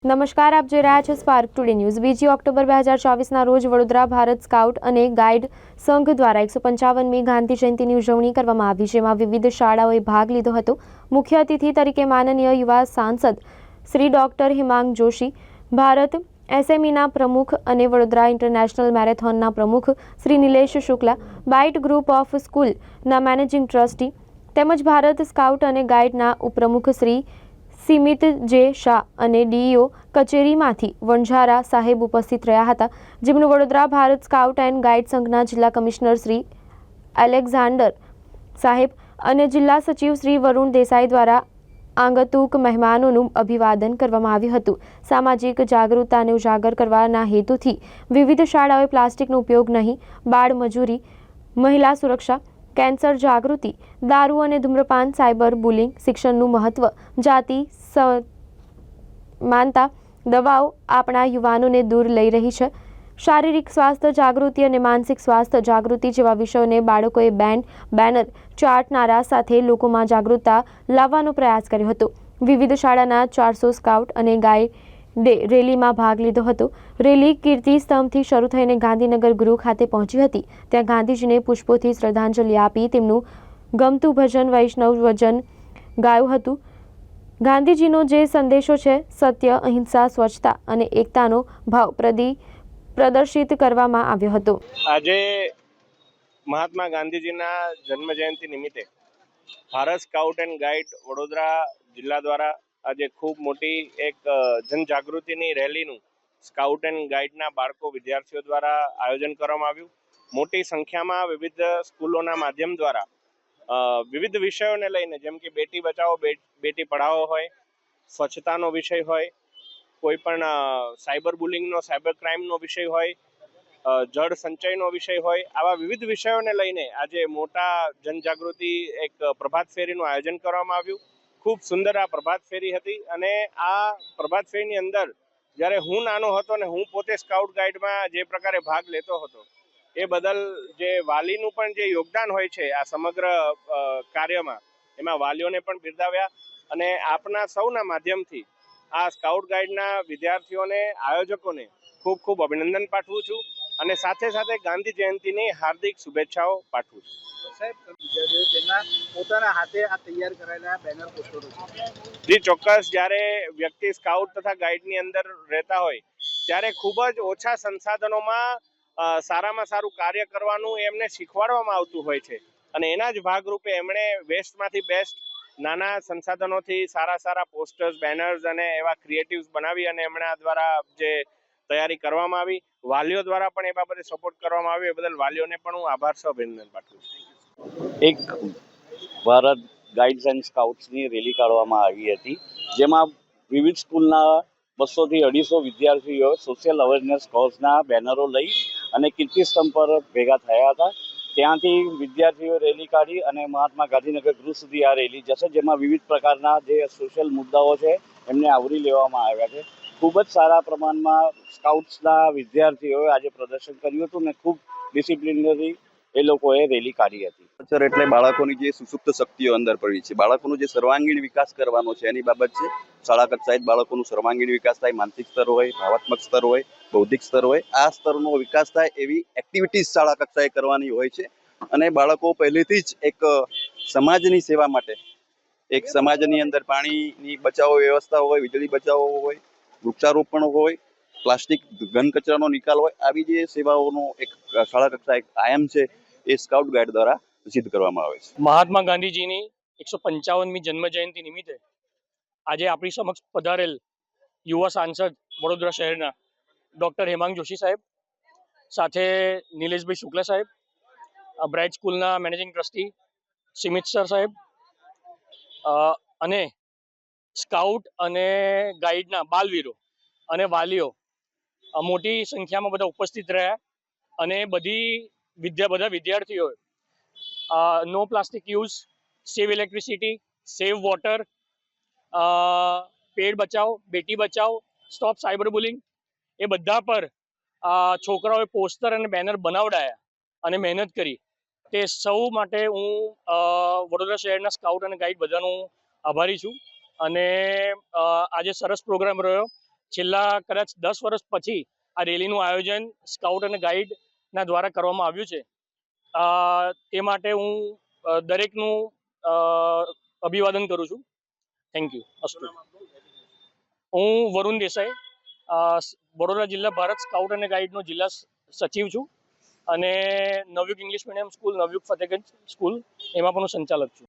નમસ્કાર, આપ જોઈ રહ્યા છો સ્પાર્ક ટુડે ન્યૂઝ। 2 ઓક્ટોબર 2024ના રોજ વડોદરા ભારત સ્કાઉટ અને ગાઈડ સંઘ દ્વારા 155મી ગાંધી જયંતિની ઉજવણી કરવામાં આવી, જેમાં વિવિધ શાળાઓએ ભાગ લીધો હતો। મુખ્ય અતિથિ તરીકે માનનીય યુવા સાંસદ શ્રી ડોક્ટર હિમાંગ જોશી, ભારત એસએમઈના પ્રમુખ અને વડોદરા ઇન્ટરનેશનલ મેરેથોનના પ્રમુખ Shri Nilesh Shukla, bright group of સ્કૂલના મેનેજિંગ ટ્રસ્ટી તેમજ ભારત સ્કાઉટ અને ગાઈડના ઉપપ્રમુખ શ્રી સિમિત જે શાહ અને ડીઈઓ કચેરીમાંથી વણઝારા સાહેબ ઉપસ્થિત રહ્યા હતા, જેમનું Vadodara Bharat scout and guide સંઘના જિલ્લા કમિશનર શ્રી એલેક્ઝાન્ડર સાહેબ અને જિલ્લા સચિવ શ્રી વરુણ દેસાઈ દ્વારા આંગતુક મહેમાનોનું અભિવાદન કરવામાં આવ્યું હતું। સામાજિક જાગૃતતાને ઉજાગર કરવાના હેતુથી વિવિધ શાળાઓએ પ્લાસ્ટિકનો ઉપયોગ નહીં, બાળ મજૂરી, મહિલા સુરક્ષા, કેન્સર જાગૃતિ, દારૂ અને ધૂમ્રપાન, સાયબર બુલિંગ, શિક્ષણનું મહત્વ, જાતિ સમાનતા, દવાઓ આપણા યુવાનોને દૂર લઈ રહી છે, શારીરિક સ્વાસ્થ્ય જાગૃતિ અને માનસિક સ્વાસ્થ્ય જાગૃતિ જેવા વિષયોને બાળકોએ બેનર, ચાર્ટ, નારા સાથે લોકોમાં જાગૃતતા લાવવાનો પ્રયાસ કર્યો હતો। વિવિધ શાળાના 400 સ્કાઉટ અને ગાઈડે રેલીમાં ભાગ લીધો હતો। રેલી કીર્તિ સ્તંભથી શરૂ થઈને ગાંધીનગર ગૃહ ખાતે પહોંચી હતી। ત્યાં ગાંધીજીને પુષ્પોથી શ્રદ્ધાંજલિ આપી તેમનું ગમતું ભજન વૈષ્ણવ વજન ગાયું હતું। ગાંધીજીનો જે સંદેશો છે, સત્ય, અહિંસા, સ્વચ્છતા અને એકતાનો ભાવ પ્રદર્શિત કરવામાં આવ્યો હતો। આજે મહાત્મા ગાંધીજીના જન્મ જયંતિ નિમિત્તે Bharat scout and guide Vadodara જિલ્લા દ્વારા આજે ખૂબ મોટી એક જનજાગૃતિની રેલીનું સ્કાઉટ એન્ડ ગાઈડના બાળકો વિદ્યાર્થીઓ દ્વારા આયોજન કરવામાં આવ્યું। મોટી સંખ્યામાં વિવિધ સ્કૂલોના માધ્યમ દ્વારા વિવિધ વિષયોને લઈને, જેમ કે બેટી બચાવો બેટી પઢાઓ હોય, સ્વચ્છતાનો વિષય હોય, કોઈ પણ સાયબર બુલિંગનો, સાયબર ક્રાઇમનો વિષય હોય, જળ સંચયનો વિષય હોય, આવા વિવિધ વિષયોને લઈને આજે મોટા જનજાગૃતિ એક પ્રભાત ફેરીનું આયોજન કરવામાં આવ્યું। ખૂબ સુંદર આ પ્રભાત ફેરી હતી અને આ પ્રભાત ફેરીની અંદર જ્યારે હું નાનો હતો ને હું પોતે સ્કાઉટ ગાઈડમાં જે પ્રકારે ભાગ લેતો હતો, એ બદલ જે વાલીનું પણ જે યોગદાન હોય છે આ સમગ્ર કાર્યમાં, એમાં વાલીઓને પણ બિરદાવ્યા અને આપના સૌના માધ્યમથી આ સ્કાઉટ ગાઈડના વિદ્યાર્થીઓને, આયોજકોને ખૂબ ખૂબ અભિનંદન પાઠવું છું અને સાથે સાથે ગાંધી જયંતિની હાર્દિક શુભેચ્છાઓ પાઠવું છું। પોતાના હાથે આ તૈયાર કરાયેલા બેનર પોસ્ટરો છે। જી ચોક્કસ, જ્યારે વ્યક્તિ સ્કાઉટ તથા ગાઈડની અંદર રહેતા હોય ત્યારે ખૂબ જ ઓછા સંસાધનોમાં સારામાં સારું કાર્ય કરવાનું એમને શીખવાડવામાં આવતું હોય છે અને એના જ ભાગરૂપે એમણે વેસ્ટમાંથી બેસ્ટ નાના સંસાધનોથી સારા પોસ્ટર્સ, બેનર્સ અને એવા ક્રિએટિવ્સ બનાવી અને એમના દ્વારા જે તૈયારી કરવામાં આવી, વાલીઓ દ્વારા પણ એ બાબતે સપોર્ટ કરવામાં આવ્યો, એ બદલ વાલીઓને પણ હું આભાર સહ અભિનંદન પાઠવું છું। એક ભારત ગાઈડ્સ એન્ડ સ્કાઉટ્સની રેલી કાઢવામાં આવી હતી, જેમાં વિવિધ સ્કૂલના 200 થી 250 વિદ્યાર્થીઓ સોશિયલ અવેરનેસ કોઝના બેનરો લઈ અને કીર્તિસ્તંભ પર ભેગા થયા હતા। ત્યાંથી વિદ્યાર્થીઓ રેલી કાઢી અને મહાત્મા ગાંધીનગર ગૃહ સુધી આ રેલી જશે, જેમાં વિવિધ પ્રકારના જે સોશિયલ મુદ્દાઓ છે એમને આવરી લેવામાં આવ્યા છે। ખૂબ જ સારા પ્રમાણમાં સ્કાઉટ્સના વિદ્યાર્થીઓએ આજે પ્રદર્શન કર્યું હતું અને ખૂબ ડિસિપ્લિનરી એ લોકોએ રેલી કાઢી હતી। કલ્ચર એટલે બાળકોની જે સુસુપ્ત શક્તિઓ અંદર પડી છે, બાળકોનો જે સર્વાંગીણ વિકાસ કરવાનો છે એની બાબત છે। શાળા કક્ષાએ બાળકોનું સર્વાંગીણ વિકાસ થાય, માનસિક સ્તર હોય, ભાવાત્મક સ્તર હોય, બૌદ્ધિક સ્તર હોય, આ સ્તરનો વિકાસ થાય એવી એક્ટિવિટીઝ શાળા કક્ષાએ કરવાની હોય છે અને બાળકો પહેલેથી જ એક સમાજની સેવા માટે, એક સમાજની અંદર પાણીની બચાવો વ્યવસ્થા હોય, વીજળી બચાવો હોય, વૃક્ષારોપણ હોય, પ્લાસ્ટિક ઘન કચરાનો નિકાલ હોય, આવી જે સેવાઓનો એક શાળા કક્ષા એક આયામ છે એ સ્કાઉટ ગાઈડ દ્વારા સિદ્ધ કરવામાં આવે છે। મહાત્મા ગાંધીજીની 155મી જન્મ જયંતિ નિમિત્તે આજે આપણી સમક્ષ પધારેલ યુવા સાંસદ વડોદરા શહેરના ડોક્ટર હિમાંગ જોશી સાહેબ, સાથે નિલેશભાઈ શુક્લા સાહેબ, બ્રાઇટ સ્કૂલના મેનેજિંગ ટ્રસ્ટી સિમિત સર સાહેબ અને સ્કાઉટ અને ગાઈડના બાલવીરો અને વાલીઓ મોટી સંખ્યામાં બધા ઉપસ્થિત રહ્યા અને બધા વિદ્યાર્થીઓએ નો પ્લાસ્ટિક યુઝ, સેવ ઇલેક્ટ્રિસિટી, સેવ વોટર, પેડ બચાવો, Beti Bachao, stop cyber bullying, એ બધા પર છોકરાઓએ પોસ્ટર અને બેનર બનાવડાયા અને મહેનત કરી। તે સૌ માટે હું વડોદરા શહેરના સ્કાઉટ અને ગાઈડ બધાનું આભારી છું અને આજે સરસ પ્રોગ્રામ રહ્યો છેલ્લા કદાચ 10 વર્ષ પછી આ રેલીનું આયોજન સ્કાઉટ અને ગાઈડના દ્વારા કરવામાં આવ્યું છે. તે માટે હું દરેકનું અભિવાદન કરું છું. Thank you. અસ્તુ. હું વરુણ દેસાઈ, વડોદરા જિલ્લા ભારત સ્કાઉટ અને ગાઈડનો જિલ્લા સચિવ છું અને નવયુગ ઇંગ્લિશ મીડિયમ સ્કૂલ, નવયુગ ફતેગંજ સ્કૂલ, એમાં પણ હું સંચાલક છું.